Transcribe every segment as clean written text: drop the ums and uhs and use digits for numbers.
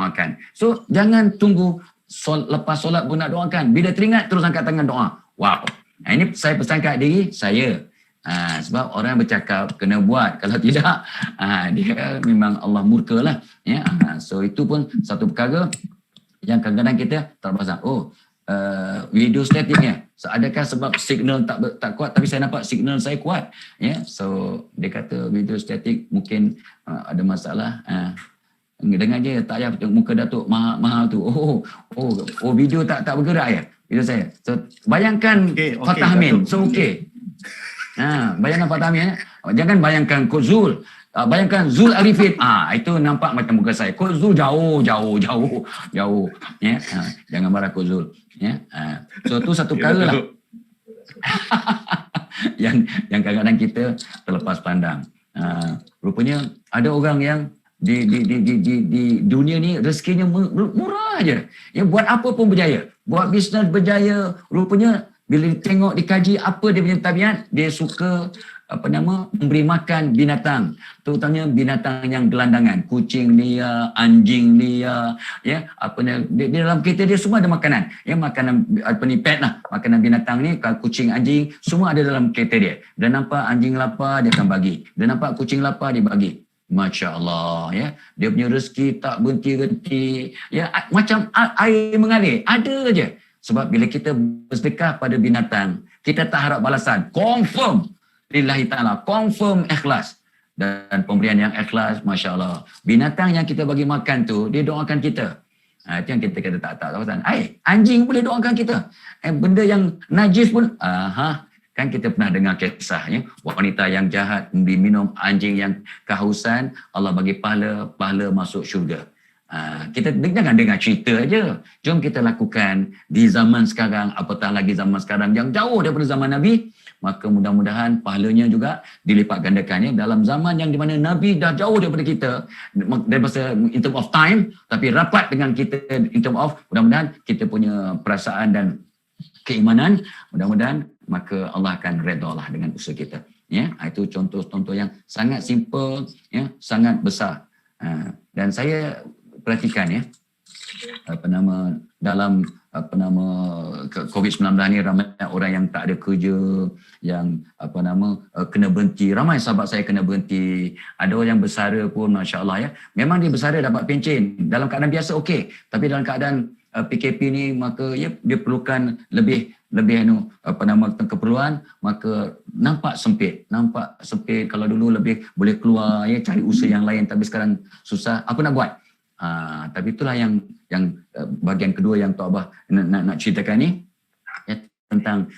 doakan. So jangan tunggu lepas solat pun nak doakan. Bila teringat terus angkat tangan doa. Wow. Ini saya pesan kat diri saya. Sebab orang bercakap kena buat, kalau tidak dia memang Allah murka lah ya. So itu pun satu perkara yang kadang-kadang kita terpasang, video statiknya, adakah sebab signal tak kuat, tapi saya nampak signal saya kuat ya. So dia kata video statik mungkin ada masalah. Dengar je, tak payah muka Datuk mahal tu. Video tak bergerak ya video saya. So bayangkan Fatah Amin. So bayangkan Fatah Amin. Jangan bayangkan Coach Zul. Bayangkan Zul Arifin. Itu nampak macam muka saya. Coach Zul jauh ya. Jangan marah Coach Zul ya. So tu satu perkara lah. yang kadang-kadang kita terlepas pandang. Rupanya ada orang yang di dunia ni rezekinya murah aja. Ya, buat apa pun berjaya. Buat bisnes berjaya. Rupanya bila tengok dikaji apa dia punya tabiat, dia suka memberi makan binatang, terutamanya binatang yang gelandangan, kucing dia, anjing dia, ya, di dalam kereta dia semua ada makanan, ya, makanan pet lah, makanan binatang ni, kucing, anjing, semua ada dalam kereta dia. Dia nampak anjing lapar, dia akan bagi. Dia nampak kucing lapar, dia bagi. Masya Allah, ya, dia punya rezeki tak berhenti-henti, ya, macam air mengalir, ada aja. Sebab bila kita bersedekah pada binatang, kita tak harap balasan, confirm lillahi ta'ala, confirm ikhlas. Dan pemberian yang ikhlas, Masya Allah. Binatang yang kita bagi makan tu, dia doakan kita. Itu yang kita kata tak balasan. Anjing boleh doakan kita. Benda yang najis pun, kan kita pernah dengar kisahnya, wanita yang jahat memberi minum anjing yang kehausan, Allah bagi pahala masuk syurga. Kita jangan dengar cerita aja. Jom kita lakukan di zaman sekarang, apatah lagi zaman sekarang yang jauh daripada zaman Nabi, maka mudah-mudahan pahalanya juga dilipat gandakannya dalam zaman yang di mana Nabi dah jauh daripada kita, daripada in term of time, tapi rapat dengan kita in term of, mudah-mudahan kita punya perasaan dan keimanan, mudah-mudahan maka Allah akan redha lah dengan usaha kita. Ya, itu contoh-contoh yang sangat simple, ya, sangat besar. Dan saya perhatikan ya, dalam COVID-19 ni ramai orang yang tak ada kerja, yang kena berhenti. Ramai sahabat saya kena berhenti. Ada orang yang bersara pun, Masya Allah ya. Memang dia bersara dapat pencen. Dalam keadaan biasa okey. Tapi dalam keadaan PKP ni, maka ya, dia perlukan lebih keperluan, maka nampak sempit. Kalau dulu lebih boleh keluar ya, cari usaha yang lain, tapi sekarang susah. Apa nak buat? Tapi itulah yang bahagian kedua yang Tok Abah nak ceritakan ni, ya, tentang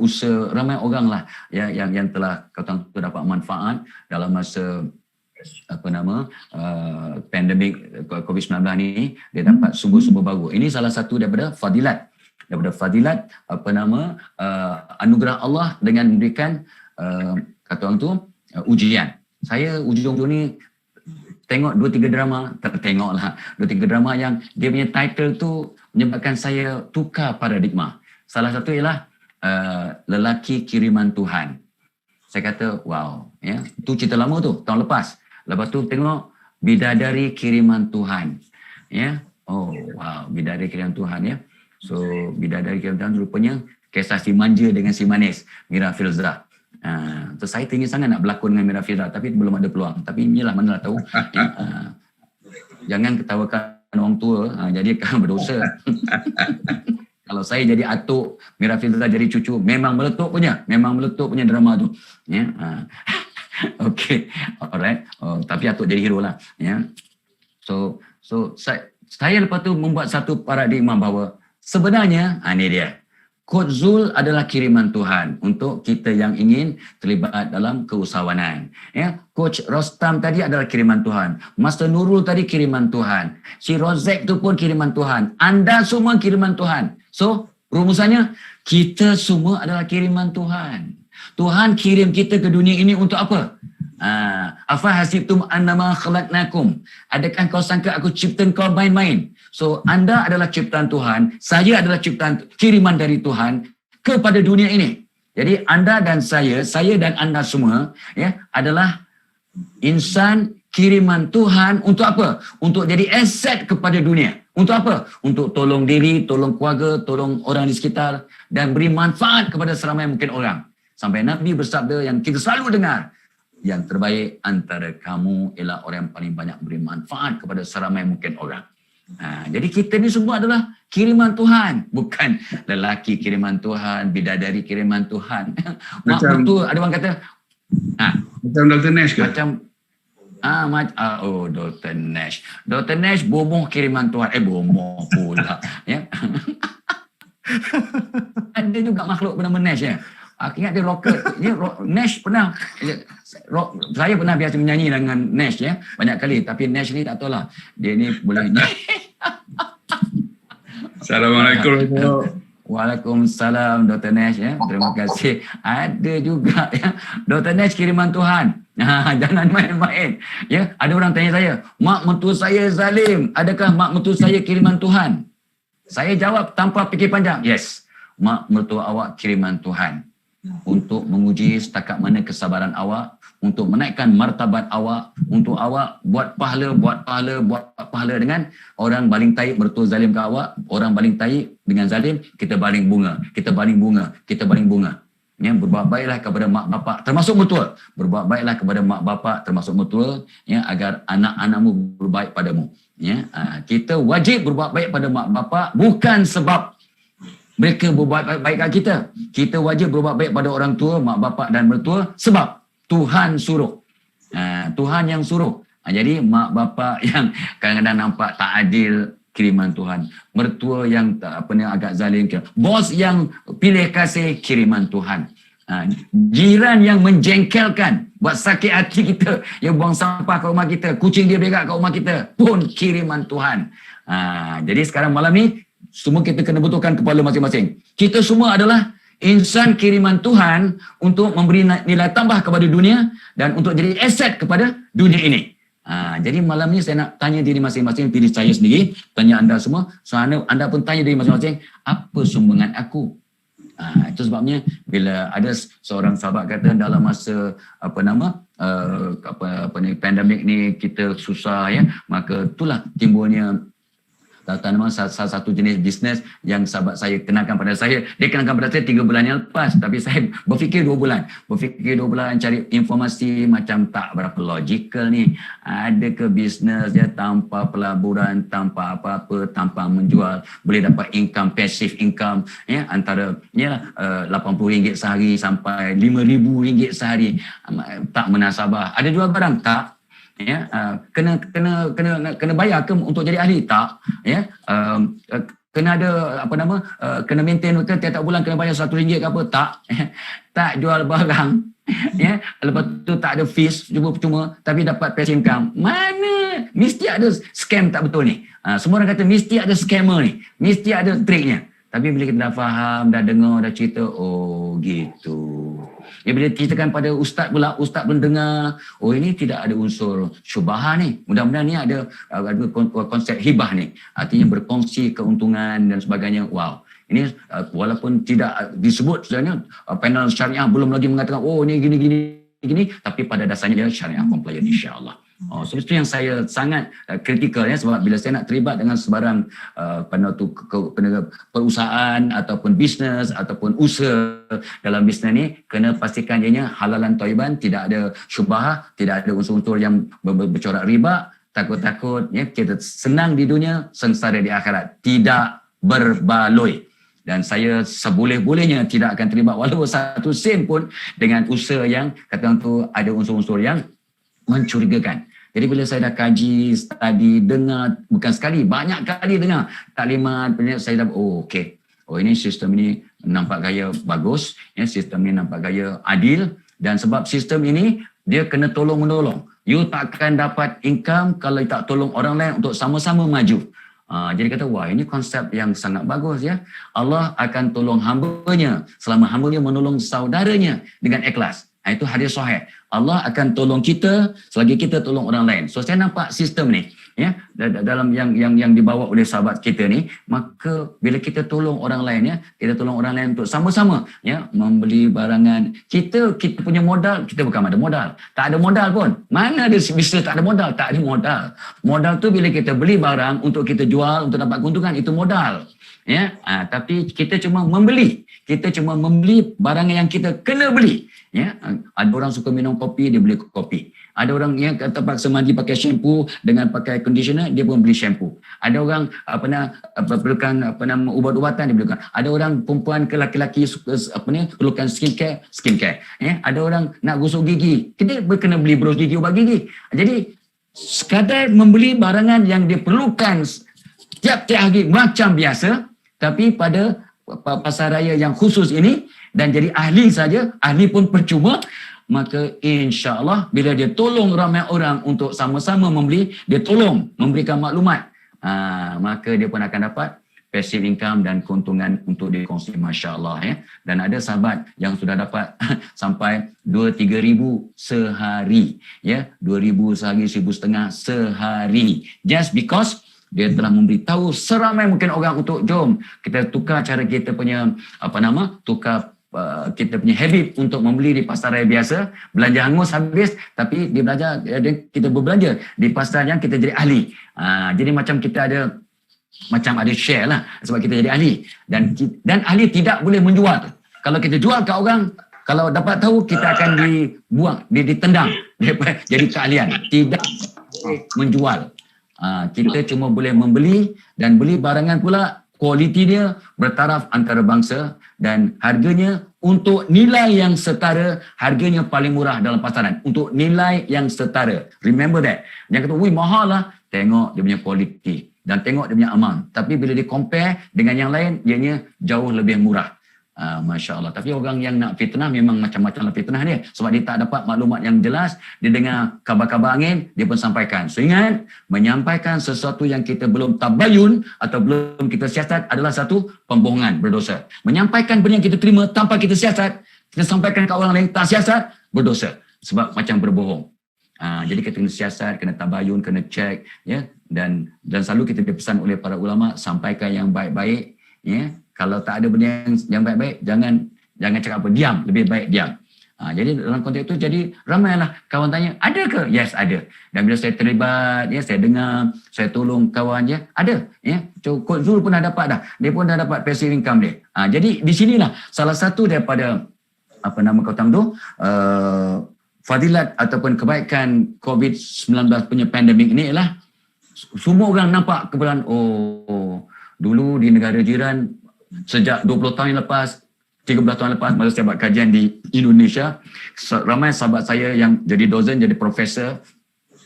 usaha ramai orang lah ya, yang telah kata dapat manfaat dalam masa pandemik COVID-19 ni. Dia dapat sumber-sumber baru. Ini salah satu daripada fadilat anugerah Allah dengan memberikan kata orang tu ujian. Saya ujung-ujung ni tengok 2-3 drama yang dia punya title tu menyebabkan saya tukar paradigma. Salah satu ialah Lelaki Kiriman Tuhan. Saya kata wow, ya, tu cerita lama tu, tahun lepas. Lepas tu tengok Bidadari Kiriman Tuhan. Ya. Oh wow, Bidadari Kiriman Tuhan ya. So Bidadari Kiriman Tuhan rupanya kisah si manja dengan si manis, Mira Filzah. So saya tinggi sangat nak berlakon dengan Mira Filzah, tapi belum ada peluang. Tapi inilah, manalah tahu. Jangan ketawakan orang tua, jadi akan berdosa. Kalau saya jadi atuk, Mira Filzah jadi cucu, memang meletup punya drama tu. Ya. Okay, alright. Tapi atuk jadi hero lah. Ya. So saya lepas tu membuat satu paradigma bahawa sebenarnya, ini dia, Coach Zul adalah kiriman Tuhan untuk kita yang ingin terlibat dalam keusahawanan. Ya, Coach Rostam tadi adalah kiriman Tuhan. Master Nurul tadi kiriman Tuhan. Si Rozek tu pun kiriman Tuhan. Anda semua kiriman Tuhan. So, rumusannya, kita semua adalah kiriman Tuhan. Tuhan kirim kita ke dunia ini untuk apa? Afa hasibtum annama khalaqnakum. Adakah kau sangka aku cipta kau main-main? So anda adalah ciptaan Tuhan, saya adalah ciptaan kiriman dari Tuhan kepada dunia ini. Jadi anda dan saya dan anda semua ya adalah insan kiriman Tuhan untuk apa? Untuk jadi aset kepada dunia. Untuk apa? Untuk tolong diri, tolong keluarga, tolong orang di sekitar dan beri manfaat kepada seramai mungkin orang. Sampai Nabi bersabda yang kita selalu dengar, yang terbaik antara kamu ialah orang yang paling banyak beri manfaat kepada seramai mungkin orang. Jadi kita ni semua adalah kiriman Tuhan, bukan lelaki kiriman Tuhan, bidadari kiriman Tuhan. Mak betul ada orang kata macam Dr. Nash ke? Dr. Nash. Dr. Nash bomoh kiriman Tuhan. Bomoh pula. Ya. Ada juga makhluk bernama Nash ya. Aku ingat dia rocker. Nash pernah, saya pernah biasa menyanyi dengan Nash ya. Banyak kali. Tapi Nash ni tak tahu lah. Dia ni boleh nyanyi. Assalamualaikum. Waalaikumsalam Dr. Nash ya. Terima kasih. Ada juga ya. Dr. Nash kiriman Tuhan. Jangan main-main. Ya, ada orang tanya saya, mak mentua saya zalim. Adakah mak mentua saya kiriman Tuhan? Saya jawab tanpa fikir panjang. Yes. Mak mertua awak kiriman Tuhan. Untuk menguji setakat mana kesabaran awak, untuk menaikkan martabat awak, untuk awak buat pahala dengan orang baling taib mertua zalim ke awak, orang baling taib dengan zalim, kita baling bunga. Ya, berbuat baiklah kepada mak bapak termasuk mertua. Berbuat baiklah kepada mak bapak termasuk mertua ya, agar anak-anakmu berbaik padamu. Ya, kita wajib berbuat baik pada mak bapak bukan sebab mereka berbuat baik kat kita. Kita wajib berbuat baik pada orang tua, mak bapak dan mertua sebab Tuhan suruh. Tuhan yang suruh. Jadi mak bapak yang kadang-kadang nampak tak adil, kiriman Tuhan. Mertua yang agak zalim, bos yang pilih kasih, kiriman Tuhan. Jiran yang menjengkelkan, buat sakit hati kita, yang buang sampah ke rumah kita, kucing dia berak ke rumah kita, pun kiriman Tuhan. Jadi sekarang malam ni semua kita kena betulkan kepala masing-masing. Kita semua adalah insan kiriman Tuhan untuk memberi nilai tambah kepada dunia dan untuk jadi aset kepada dunia ini. Jadi malam ni saya nak tanya diri masing-masing, diri saya sendiri, tanya anda semua, so anda pun tanya diri masing-masing, apa sumbangan aku? Itu sebabnya bila ada seorang sahabat kata dalam masa pandemik ni kita susah ya, maka itulah timbulnya tanaman salah satu jenis bisnes yang sahabat saya kenalkan pada saya. Dia kenalkan pada saya 3 bulan yang lepas, tapi saya berfikir 2 bulan. Berfikir 2 bulan cari informasi macam tak berapa logikal ni. Ada ke bisnes dia tanpa pelaburan, tanpa apa-apa, tanpa menjual, boleh dapat income, passive income ya, antara RM80 sehari sampai RM5,000 sehari. Tak munasabah. Ada jual barang? Tak. Ya, kena bayar ke untuk jadi ahli? Tak. Ya, kena ada kena maintain ke tiap-tiap bulan kena bayar RM1 ke apa? Tak. Tak jual barang. Ya, lepas tu tak ada fees, cuma tapi dapat passive income. Mana? Mesti ada scam tak betul ni. Semua orang kata mesti ada scammer ni. Mesti ada triknya. Tapi bila kita dah faham, dah dengar, dah cerita, oh gitu. Ya, bila ceritakan pada ustaz pula, ustaz pun dengar, oh ini tidak ada unsur syubhah ni. Mudah-mudahan ni ada konsep hibah ni. Artinya berkongsi keuntungan dan sebagainya. Wow. Ini walaupun tidak disebut sebenarnya, panel syariah belum lagi mengatakan, oh ini gini, tapi pada dasarnya dia syariah compliant insya-Allah. So itu yang saya sangat kritikal ya, sebab bila saya nak terlibat dengan sebarang perusahaan ataupun bisnes ataupun usaha dalam bisnes ni, kena pastikan ianya halalan thayyiban, tidak ada syubhah, tidak ada unsur-unsur yang bercorak riba, takut-takut ya kita senang di dunia, sengsara di akhirat, tidak berbaloi. Dan saya seboleh-bolehnya tidak akan terlibat walaupun 1 sen pun dengan usaha yang kata tu ada unsur-unsur yang mencurigakan. Jadi bila saya dah kaji, study, dengar, bukan sekali, banyak kali dengar taklimat, saya dah, okey. Oh ini sistem ini nampak gaya bagus, ya, sistem ini nampak gaya adil, dan sebab sistem ini dia kena tolong-menolong. You takkan dapat income kalau tak tolong orang lain untuk sama-sama maju. Jadi kata, wah ini konsep yang sangat bagus ya. Allah akan tolong hamba-Nya selama hamba-Nya menolong saudaranya dengan ikhlas. Itu hadis sahih. Allah akan tolong kita selagi kita tolong orang lain. So saya nampak sistem ni ya, dalam yang dibawa oleh sahabat kita ni, maka bila kita tolong orang lain, ya, kita tolong orang lain untuk sama-sama, ya, membeli barangan. Kita punya modal, kita bukan ada modal. Tak ada modal pun. Mana ada bisnes tak ada modal? Tak ada modal. Modal tu bila kita beli barang untuk kita jual, untuk dapat keuntungan, itu modal. Ya, tapi kita cuma membeli. Kita cuma membeli barang yang kita kena beli. Ya, ada orang suka minum kopi, dia beli kopi. Ada orang yang terpaksa mandi pakai shampoo dengan pakai conditioner, dia pun beli shampoo. Ada orang perlukan ubat-ubatan, dia perlukan. Ada orang perempuan ke laki-laki suka perlukan skincare. Ya, ada orang nak gosok gigi, kita kena beli bros gigi, ubat gigi. Jadi sekadar membeli barangan yang diperlukan tiap-tiap hari macam biasa, tapi pada pasar raya yang khusus ini dan jadi ahli saja, ahli pun percuma, maka insya-Allah bila dia tolong ramai orang untuk sama-sama membeli, dia tolong memberikan maklumat, maka dia pun akan dapat passive income dan keuntungan untuk dikongsi, masya-Allah, ya. Dan ada sahabat yang sudah dapat sampai 2-3 ribu sehari, ya, 2,000 sehari, 1,500 sehari, just because dia telah memberitahu seramai mungkin orang untuk jom kita tukar cara kita punya kita punya habit untuk membeli di pasar raya biasa, belanja hangus habis, tapi kita berbelanja di pasar yang kita jadi ahli. Jadi macam kita ada share lah, sebab kita jadi ahli, dan ahli tidak boleh menjual. Kalau kita jual ke orang, kalau dapat tahu, kita akan dibuang, ditendang jadi keahlian. Tidak menjual. Kita cuma boleh membeli, dan beli barangan pula kualiti dia bertaraf antara bangsa dan harganya untuk nilai yang setara, harganya paling murah dalam pasaran untuk nilai yang setara. Remember that. Jangan kata, wih mahal lah. Tengok dia punya kualiti dan tengok dia punya amount. Tapi bila dia compare dengan yang lain, ianya jauh lebih murah. Masya Allah. Tapi orang yang nak fitnah memang macam-macam lah fitnah dia. Sebab dia tak dapat maklumat yang jelas, dia dengar kabar-kabar angin, dia pun sampaikan. So ingat, menyampaikan sesuatu yang kita belum tabayun atau belum kita siasat adalah satu pembohongan, berdosa. Menyampaikan benda yang kita terima tanpa kita siasat, kita sampaikan ke orang lain tak siasat, berdosa. Sebab macam berbohong. Jadi kita kena siasat, kena tabayun, kena cek, ya. Dan selalu kita dipesan oleh para ulama, sampaikan yang baik-baik, ya. Kalau tak ada benda yang baik-baik, jangan cakap apa, diam, lebih baik diam. Jadi dalam konteks itu, jadi ramailah kawan tanya, ada ke? Yes, ada. Dan bila saya terlibat, ya, saya dengar, saya tolong kawan, ya, ada. Ya. Coach Zul pun dah dapat dah. Dia pun dah dapat passive income dia. Jadi di sinilah salah satu daripada fadilat ataupun kebaikan COVID-19 punya pandemik ini ialah semua orang nampak kebetulan, dulu di negara jiran sejak 20 tahun yang lepas, 13 tahun lepas, masa saya buat kajian di Indonesia, ramai sahabat saya yang jadi dosen, jadi profesor,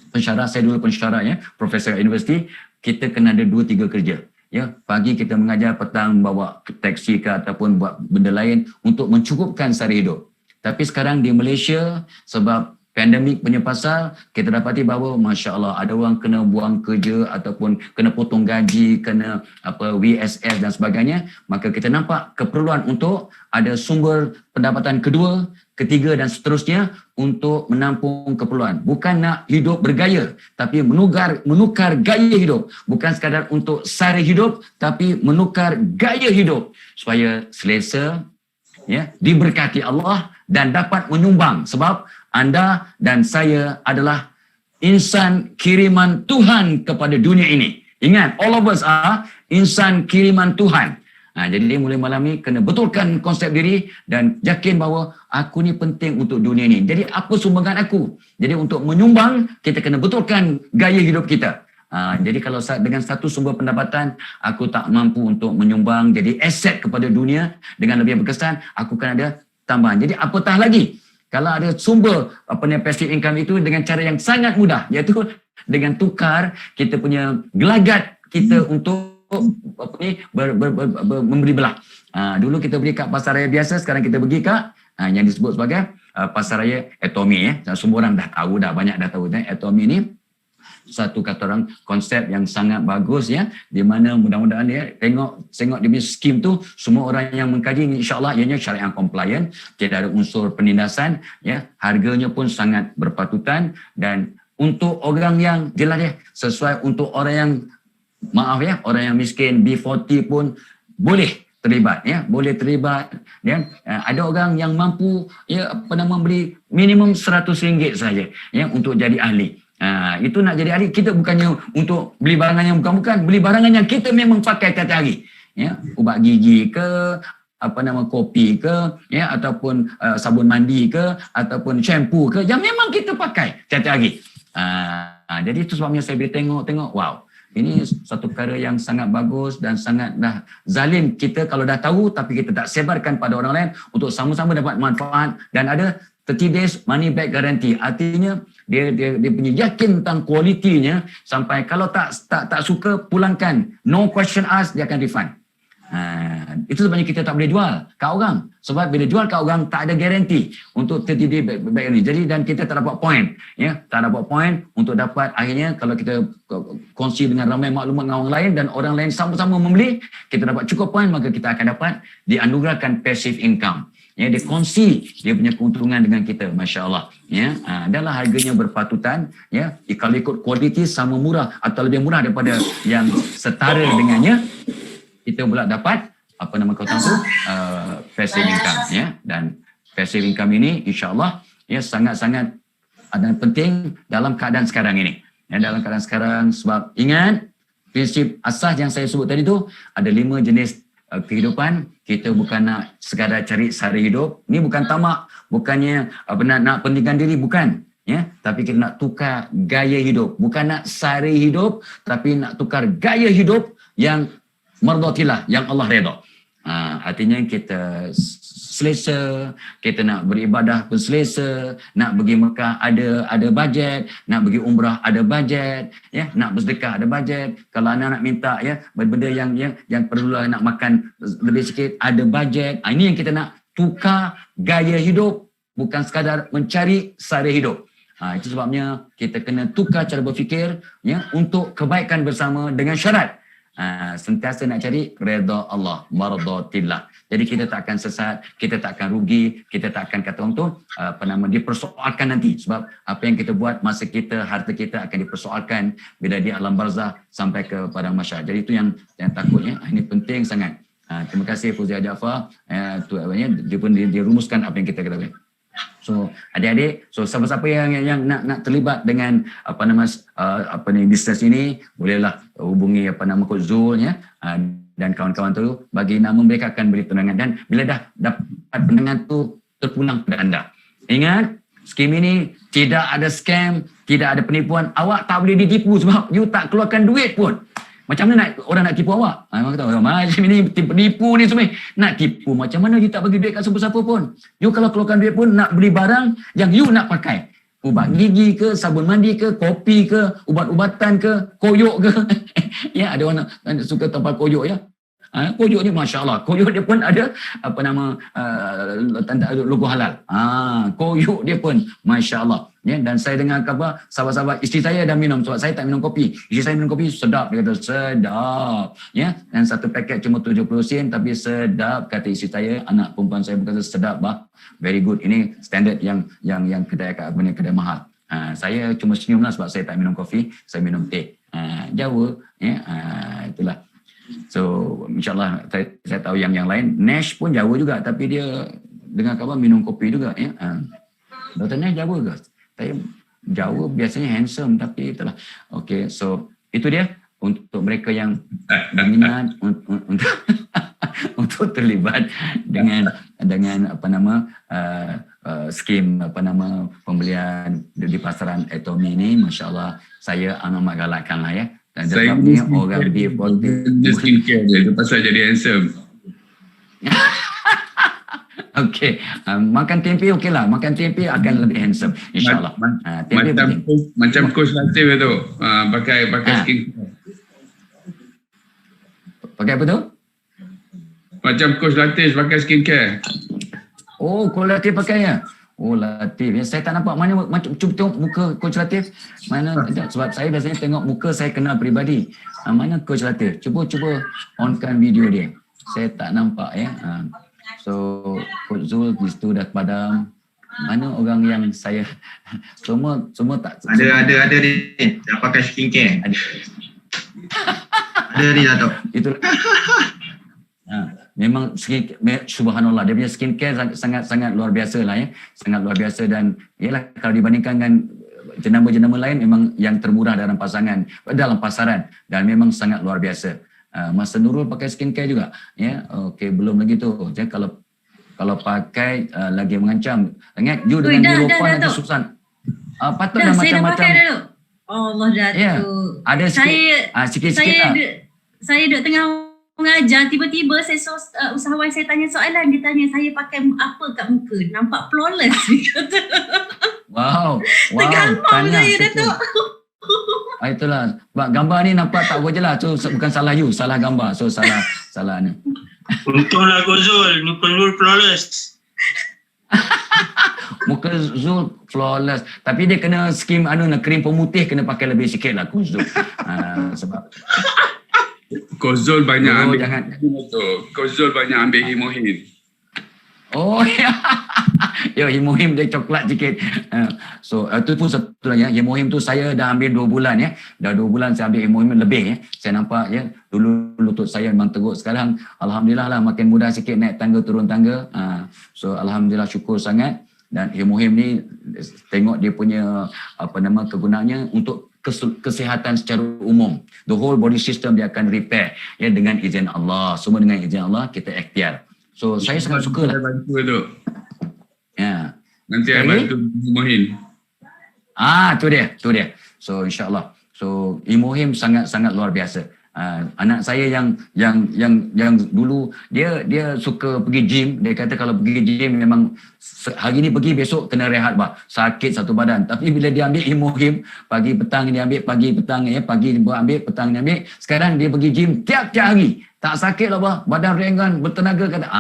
pensyarah, saya dulu pensyarah, ya, profesor universiti, kita kena ada 2-3 kerja. Ya, pagi kita mengajar, petang bawa taksi ke ataupun buat benda lain untuk mencukupkan sara hidup. Tapi sekarang di Malaysia, sebab pandemik punya pasal, kita dapati bahawa Masya Allah ada orang kena buang kerja ataupun kena potong gaji, kena WSS dan sebagainya. Maka kita nampak keperluan untuk ada sumber pendapatan kedua, ketiga dan seterusnya untuk menampung keperluan. Bukan nak hidup bergaya, tapi menukar gaya hidup. Bukan sekadar untuk sara hidup, tapi menukar gaya hidup supaya selesa, ya, diberkati Allah dan dapat menyumbang. Sebab anda dan saya adalah insan kiriman Tuhan kepada dunia ini. Ingat, all of us are insan kiriman Tuhan. Jadi mulai malam ni kena betulkan konsep diri dan yakin bahawa aku ni penting untuk dunia ini. Jadi apa sumbangan aku? Jadi untuk menyumbang, kita kena betulkan gaya hidup kita. Jadi kalau dengan satu sumber pendapatan, aku tak mampu untuk menyumbang jadi aset kepada dunia dengan lebih berkesan, aku akan ada tambahan. Jadi apatah lagi kalau ada sumber passive income itu dengan cara yang sangat mudah, iaitu dengan tukar kita punya gelagat kita untuk memberi belah. Dulu kita beli kat pasar raya biasa, sekarang kita pergi kat yang disebut sebagai pasar raya Atomi, ya. Semua orang dah tahu, banyak dah tahu. Atomi ni satu kata orang konsep yang sangat bagus, ya, di mana mudah-mudahan dia tengok dia punya skim tu, semua orang yang mengkaji insya-Allah ianya syariah compliant, tidak ada unsur penindasan, ya, harganya pun sangat berpatutan dan untuk orang yang jelas ya, sesuai untuk orang yang maaf ya, orang yang miskin B40 pun boleh terlibat ya, boleh terlibat ya. Ada orang yang mampu ya beri minimum RM100 saja ya untuk jadi ahli. Itu nak jadi ahli, kita bukannya untuk beli barangan yang bukan-bukan, beli barangan yang kita memang pakai tiap hari ya, ubat gigi ke, kopi ke ya, ataupun sabun mandi ke, ataupun shampoo ke, yang memang kita pakai tiap hari. Jadi itu sebabnya saya boleh tengok, wow, ini satu perkara yang sangat bagus dan sangat dah zalim kita kalau dah tahu tapi kita tak sebarkan pada orang lain untuk sama-sama dapat manfaat. Dan ada 30 days money back guarantee, artinya dia punya yakin tentang kualitinya, sampai kalau tak suka pulangkan, no question asked, dia akan refund. Itu sebabnya kita tak boleh jual kat orang, sebab bila jual kat orang tak ada garanti untuk 30 day back ni. Jadi dan kita tak dapat point ya, tak dapat point untuk dapat, akhirnya kalau kita kongsi dengan ramai maklumat dengan orang lain dan orang lain sama-sama membeli, kita dapat cukup point, maka kita akan dapat dianugerahkan passive income ya, dia kongsi dia punya keuntungan dengan kita, masya-Allah ya. Adalah harganya berpatutan ya, kalau ikut kualiti sama murah atau lebih murah daripada yang setara dengannya, kita pula dapat passive income ya. Dan passive income ini insya-Allah ya sangat-sangat ada penting dalam keadaan sekarang ini ya, dalam keadaan sekarang. Sebab ingat prinsip asas yang saya sebut tadi tu, ada 5 jenis kehidupan. Kita bukan nak sekadar cari sara hidup, ni bukan tamak, bukannya nak pentingkan diri, bukan ya, tapi kita nak tukar gaya hidup, bukan nak sara hidup, tapi nak tukar gaya hidup yang mardatillah, yang Allah redha. Artinya kita selesa, kita nak beribadah pun selesa, nak pergi Mekah ada bajet, nak pergi umrah ada bajet ya, nak bersedekah ada bajet, kalau anak nak minta ya benda yang perlulah nak makan lebih sikit ada bajet. Ini yang kita nak tukar gaya hidup, bukan sekadar mencari sara hidup. Itu sebabnya kita kena tukar cara berfikir ya, untuk kebaikan bersama, dengan syarat sentiasa nak cari redha Allah, mardatillah. Jadi kita tak akan sesat, kita tak akan rugi, kita tak akan kata orang tu dipersoalkan nanti. Sebab apa yang kita buat, masa kita, harta kita akan dipersoalkan bila di alam barzah sampai ke padang mahsyar. Jadi itu yang takutnya. Ini penting sangat. Terima kasih Fuzia Jaafar. Dia pun dia rumuskan apa yang kita ketahui. So adik-adik, siapa-siapa yang nak terlibat dengan bisnes ini, bolehlah hubungi Coach Zul ya, dan kawan-kawan tu, bagi nama mereka akan beri penerangan. Dan bila dah dapat penerangan tu, terpulang pada anda. Ingat, skim ini tidak ada scam, tidak ada penipuan. Awak tak boleh ditipu sebab you tak keluarkan duit pun. Macam mana orang nak tipu awak? Orang kata, macam ini penipu ni semua. Nak tipu macam mana, you tak bagi duit kat siapa-siapa pun. You kalau keluarkan duit pun nak beli barang yang you nak pakai. Ubat gigi ke, sabun mandi ke, kopi ke, ubat-ubatan ke, koyok ke. Ya, ada orang nak suka tempat koyok ya. Koyok ni masya-Allah, koyok dia pun ada tanda logo halal. Koyok dia pun masya-Allah. Ya, dan saya dengar khabar sahabat-sahabat, isteri saya dah minum, sebab saya tak minum kopi. Isteri saya minum kopi, sedap, dia kata sedap. Ya, dan satu paket cuma 70 sen tapi sedap, kata isteri saya. Anak perempuan saya berkata sedap bah, very good. Ini standard yang kedai mahal. Saya cuma senyumlah sebab saya tak minum kopi, saya minum teh. Jawa ya, itulah. So insyaAllah saya tahu yang lain. Nash pun Jawa juga, tapi dia dengar khabar minum kopi juga ya. Dr. Nash Jawa ke? Saya Jawa biasanya handsome, tapi itulah. Okay, so itu dia untuk mereka yang minat untuk terlibat dengan skim pembelian di pasaran Atomy ini. Masya-Allah, saya amat galakkan lah ya. Dan sebabnya orang B40 skincare dia, itu pasal jadi handsome. Okey, makan tempe okeylah, makan tempe akan lebih handsome insya-Allah. Macam Coach Latif tu, pakai skincare. Pakai apa tu? Macam Coach Latif pakai skincare. Oh, Coach Latif pakai ya. Oh, Latif. Ya, saya tak nampak mana, cuba tengok muka Coach Latif. Mana, sebab saya biasanya tengok muka saya kenal peribadi. Mana Coach Latif? Cuba onkan video dia. Saya tak nampak ya. So Coach Zul di situ dah padam. Mana orang yang saya semua tak Ada ni. Dah pakai skincare. Ada ni Datuk. Itulah. Memang subhanallah, dia punya skincare sangat luar biasa lah ya. Sangat luar biasa, dan ialah kalau dibandingkan dengan jenama-jenama lain memang yang termurah dalam pasaran, dan memang sangat luar biasa. Masa Nurul pakai skincare juga ya. Okey, belum lagi tu. Jadi kalau pakai lagi mengancam. Ingat you dengan Nilofa nanti susah. Patutlah macam-macam. Allah Datuk. Ya, ada sikit, sikit-sikit lah. Saya duduk tengah mengajar, tiba-tiba saya usahawan saya tanya soalan, dia tanya saya pakai apa kat muka, nampak flawless. Wow. Tergambar saya Datuk. Itulah. Sebab gambar ni nampak tak apa je lah. So bukan salah you, salah gambar. So salah ni. Untunglah Kak Zul, muka Nur flawless. Muka Zul flawless. Tapi dia kena skim krim pemutih kena pakai lebih sikit lah Zul. Sebab Kozol banyak ambil. jangan. Kozol banyak ambil Himohin. Oh ya. Ya, Himohim dia coklat sikit. So itu pun satu lagi ya. Himohim tu saya dah ambil 2 bulan ya. Dah 2 bulan saya ambil Himohim lebih ya. Saya nampak ya, dulu lutut saya memang teruk, sekarang alhamdulillah lah makin mudah sikit naik tangga turun tangga. So alhamdulillah, syukur sangat. Dan Himohim ni tengok dia punya kegunaannya untuk kesihatan secara umum. The whole body system dia akan repair ya, dengan izin Allah. Semua dengan izin Allah, kita ikhtiar. So saya sangat suka lah. Bantu tu. Ya. Nanti saya Sekali? bantu Himohin. Tu dia. So insyaAllah. So Imohim sangat luar biasa. Anak saya yang dulu dia suka pergi gym. Dia kata kalau pergi gym memang hari ni pergi, besok kena rehat sakit satu badan. Tapi bila dia ambil Imohim, pagi petang dia ambil, pagi petang pagi dia ambil, petang dia ambil. Sekarang dia pergi gym tiap-tiap hari. Tak sakit lah badan ringan, bertenaga kata.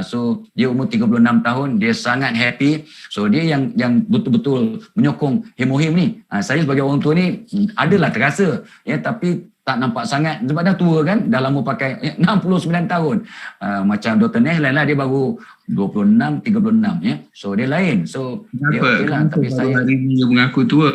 So dia umur 36 tahun, dia sangat happy. So dia yang betul-betul menyokong Himohim ni. Saya sebagai orang tua ni adalah terasa ya, tapi tak nampak sangat sebab dah tua kan, dah lama pakai 69 tahun. Macam Dr. Nehlan lah, dia baru 26, 36 ya. So dia lain. So dia Kenapa? okey lah, tapi Kenapa saya hari ni dia mengaku tua?